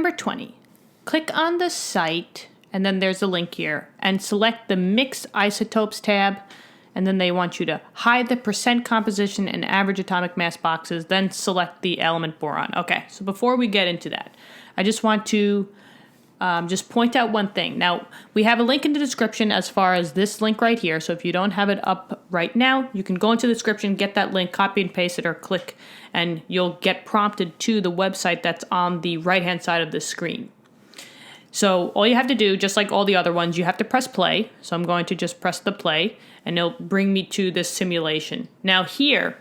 Number 20, click on the site, and then there's a link here, and select the Mixed Isotopes tab, and then they want you to hide the percent composition and average atomic mass boxes, then select the element boron. Okay, so before we get into that, I just want to just point out one thing. Now, we have a link in the description as far as this link right here, so if you don't have it up right now, you can go into the description, get that link, copy and paste it, or click, and you'll get prompted to the website that's on the right-hand side of the screen. So all you have to do, just like all the other ones, you have to press play. So I'm going to just press the play, and it'll bring me to this simulation. Now here,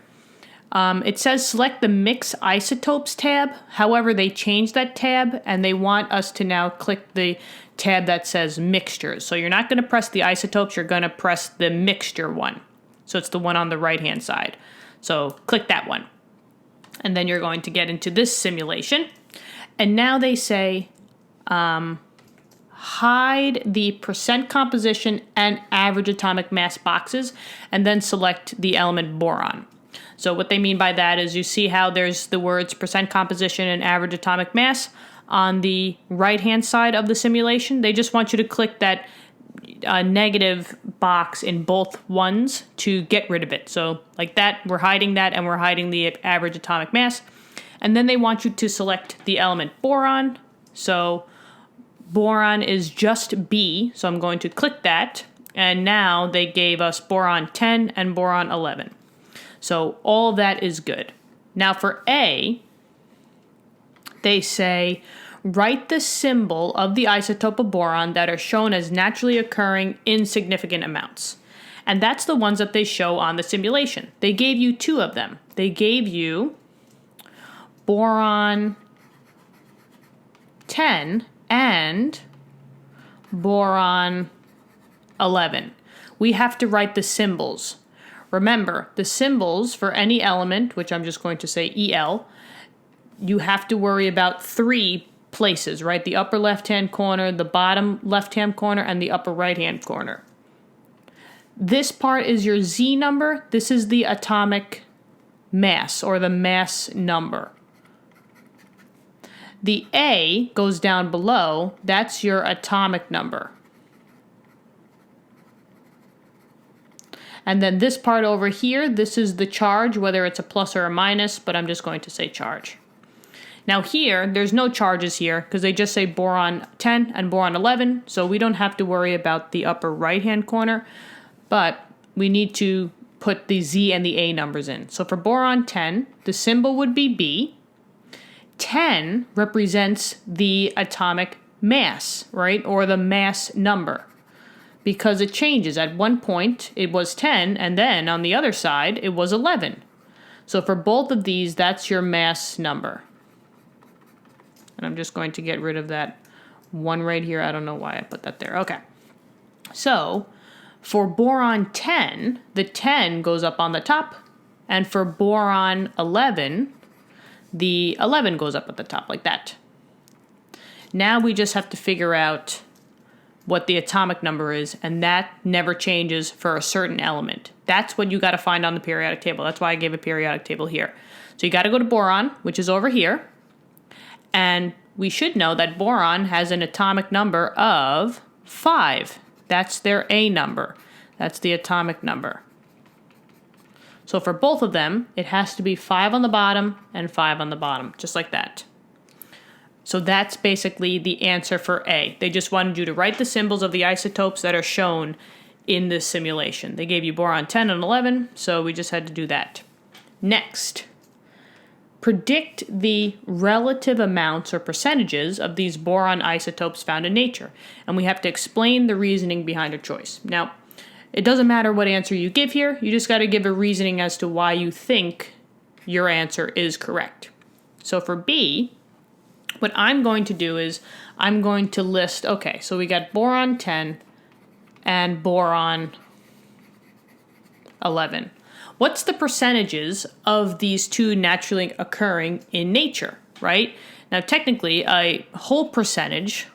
it says select the Mix Isotopes tab. However, they changed that tab, and they want us to now click the tab that says Mixtures. So you're not going to press the isotopes, you're going to press the mixture one. So it's the one on the right-hand side. So click that one. And then you're going to get into this simulation. And now they say, hide the percent composition and average atomic mass boxes, and then select the element boron. So what they mean by that is you see how there's the words percent composition and average atomic mass on the right-hand side of the simulation. They just want you to click that negative box in both ones to get rid of it. So like that, we're hiding that, and we're hiding the average atomic mass. And then they want you to select the element boron. So boron is just B, so I'm going to click that, and now they gave us boron 10 and boron 11. So all that is good. Now for A, they say, write the symbol of the isotope of boron that are shown as naturally occurring in significant amounts. And that's the ones that they show on the simulation. They gave you two of them. They gave you boron 10 and boron 11. We have to write the symbols. Remember, the symbols for any element, which I'm just going to say EL, you have to worry about three places, right? The upper left-hand corner, the bottom left-hand corner, and the upper right-hand corner. This part is your Z number. This is the atomic mass, or the mass number. The A goes down below. That's your atomic number. And then this part over here, this is the charge, whether it's a plus or a minus, but I'm just going to say charge. Now here, there's no charges here because they just say boron 10 and boron 11, so we don't have to worry about the upper right-hand corner, but we need to put the Z and the A numbers in. So for boron 10, the symbol would be B. 10 represents the atomic mass, right? Or the mass number. Because it changes. At one point, it was 10, and then on the other side, it was 11. So for both of these, that's your mass number. And I'm just going to get rid of that one right here. I don't know why I put that there. Okay. So for boron 10, the 10 goes up on the top. And for boron 11, the 11 goes up at the top like that. Now we just have to figure out what the atomic number is, and that never changes for a certain element. That's what you got to find on the periodic table. That's why I gave a periodic table here. So you got to go to boron, which is over here, and we should know that boron has an atomic number of 5. That's their A number. That's the atomic number. So for both of them, it has to be 5 on the bottom and 5 on the bottom, just like that. So that's basically the answer for A. They just wanted you to write the symbols of the isotopes that are shown in this simulation. They gave you boron 10 and 11, so we just had to do that. Next, predict the relative amounts or percentages of these boron isotopes found in nature. And we have to explain the reasoning behind our choice. Now, it doesn't matter what answer you give here. You just got to give a reasoning as to why you think your answer is correct. So for B, what I'm going to do is I'm going to list, okay, so we got boron 10 and boron 11. What's the percentages of these two naturally occurring in nature, right? Now, technically, a whole percentage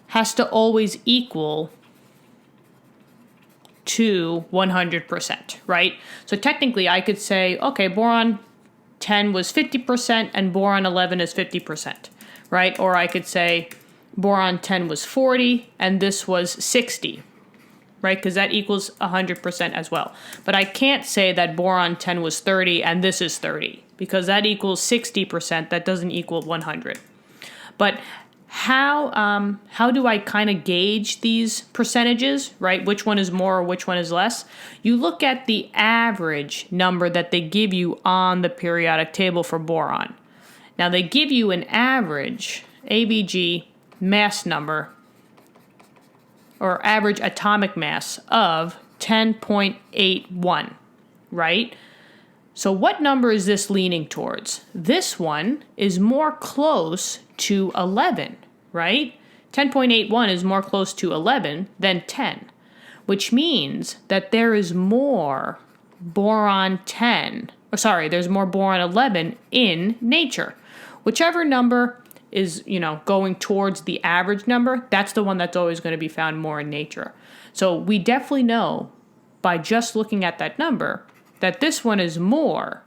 has to always equal to 100%, right? So technically, I could say, okay, boron 10 was 50% and boron 11 is 50%, right? Or I could say boron 10 was 40 and this was 60, right? Because that equals 100% as well. But I can't say that boron 10 was 30 and this is 30 because that equals 60%. That doesn't equal 100. But how do I kind of gauge these percentages, right? Which one is more or which one is less? You look at the average number that they give you on the periodic table for boron. Now they give you an average ABG mass number or average atomic mass of 10.81, right? So what number is this leaning towards? This one is more close to 11, right? 10.81 is more close to 11 than 10, which means that there is more boron 10, or sorry, there's more boron 11 in nature. Whichever number is, going towards the average number, that's the one that's always going to be found more in nature. So we definitely know by just looking at that number that this one is more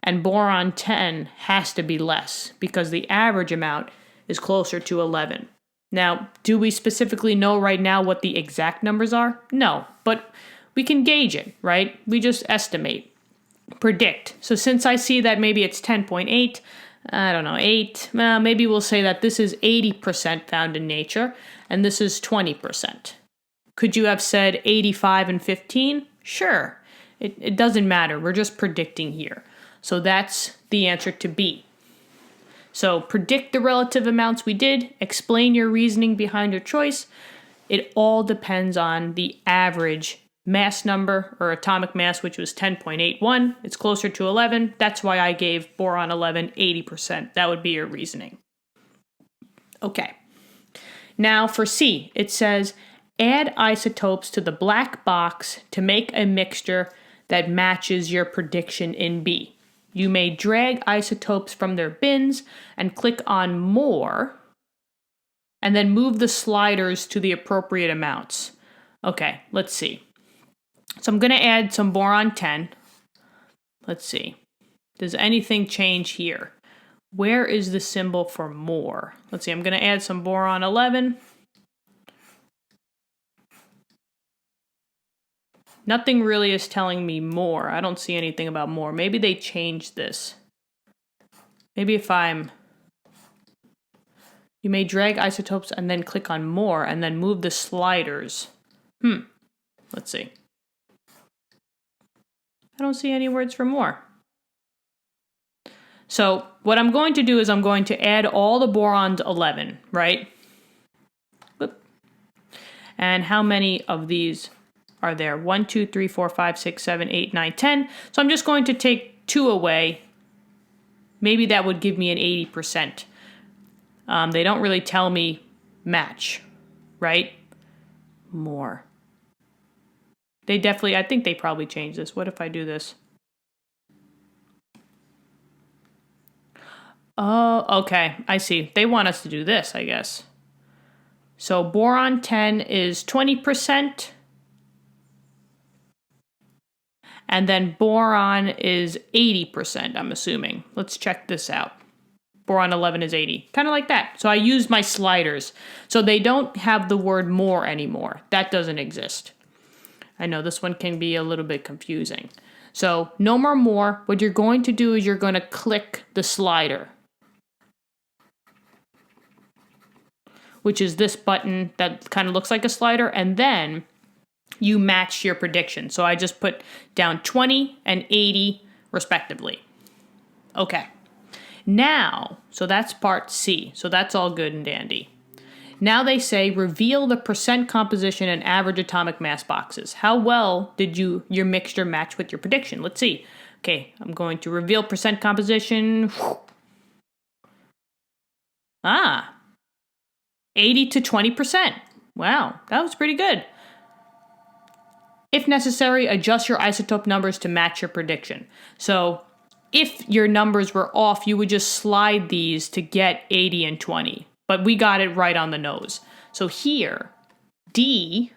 and boron 10 has to be less because the average amount is closer to 11. Now, do we specifically know right now what the exact numbers are? No, but we can gauge it, right? We just estimate, predict. So since I see that maybe it's 10.8, I don't know, 8, maybe we'll say that this is 80% found in nature and this is 20%. Could you have said 85 and 15? Sure. It doesn't matter. We're just predicting here. So that's the answer to B. So predict the relative amounts we did. Explain your reasoning behind your choice. It all depends on the average mass number or atomic mass, which was 10.81. It's closer to 11. That's why I gave boron 11 80%. That would be your reasoning. Okay. Now for C, it says add isotopes to the black box to make a mixture that matches your prediction in B. You may drag isotopes from their bins and click on More, and then move the sliders to the appropriate amounts. Okay, let's see. So I'm going to add some boron 10. Let's see. Does anything change here? Where is the symbol for more? Let's see, I'm going to add some boron 11. Nothing really is telling me more. I don't see anything about more. Maybe they changed this. Maybe if you may drag isotopes and then click on more and then move the sliders. Let's see. I don't see any words for more. So what I'm going to do is I'm going to add all the borons 11, right? And how many of these are there? 1, 2, 3, 4, 5, 6, 7, 8, 9, 10. So I'm just going to take 2 away. Maybe that would give me an 80%. They don't really tell me match, right? More. I think they probably changed this. What if I do this? Oh, okay. I see. They want us to do this, I guess. So boron 10 is 20%. And then boron is 80%, I'm assuming. Let's check this out. Boron 11 is 80. Kind of like that. So I used my sliders. So they don't have the word more anymore. That doesn't exist. I know this one can be a little bit confusing. So no more. What you're going to do is you're going to click the slider, which is this button that kind of looks like a slider, and then you match your prediction. So I just put down 20 and 80 respectively. Okay. Now, so that's part C. So that's all good and dandy. Now they say reveal the percent composition and average atomic mass boxes. How well did your mixture match with your prediction? Let's see. Okay, I'm going to reveal percent composition. 80 to 20%. Wow, that was pretty good. If necessary, adjust your isotope numbers to match your prediction. So if your numbers were off, you would just slide these to get 80 and 20. But we got it right on the nose. So here, D,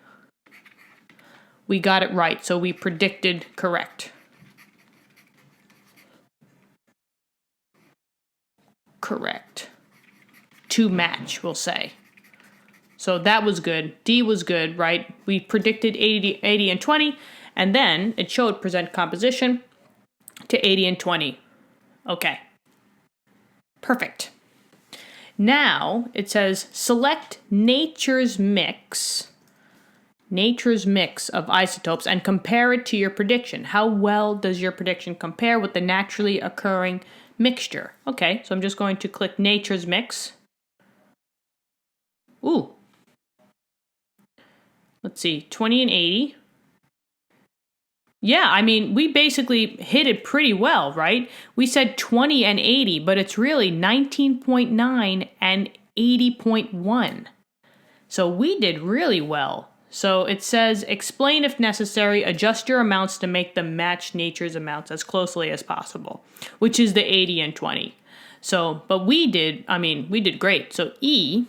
we got it right. So we predicted correct. correct. To match, we'll say. So that was good. D was good, right? We predicted 80 and 20, and then it showed present composition to 80 and 20. Okay. Perfect. Now it says select nature's mix of isotopes and compare it to your prediction. How well does your prediction compare with the naturally occurring mixture? Okay, so I'm just going to click nature's mix. Ooh. Let's see, 20 and 80. Yeah, I mean, we basically hit it pretty well, right? We said 20 and 80, but it's really 19.9 and 80.1. So we did really well. So it says, explain if necessary, adjust your amounts to make them match nature's amounts as closely as possible, which is the 80 and 20. So, but we did great. So E,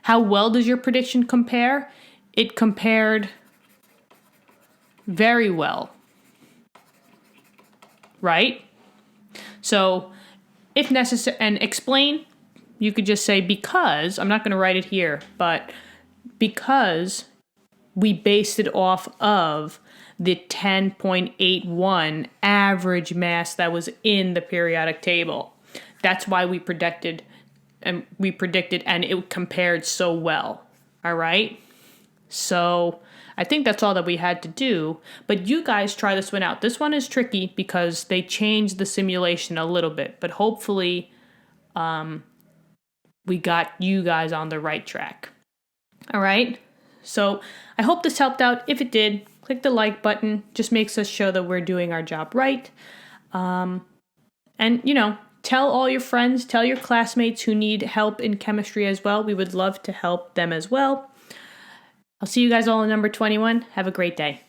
how well does your prediction compare? It compared very well, right? So if necessary, and explain, you could just say because, I'm not going to write it here, but because we based it off of the 10.81 average mass that was in the periodic table. That's why we predicted and it compared so well. All right? So I think that's all that we had to do, but you guys try this one out. This one is tricky because they changed the simulation a little bit, but hopefully we got you guys on the right track. All right, so I hope this helped out. If it did, click the like button. Just makes us show that we're doing our job right. And, tell all your friends, tell your classmates who need help in chemistry as well. We would love to help them as well. I'll see you guys all in number 21. Have a great day.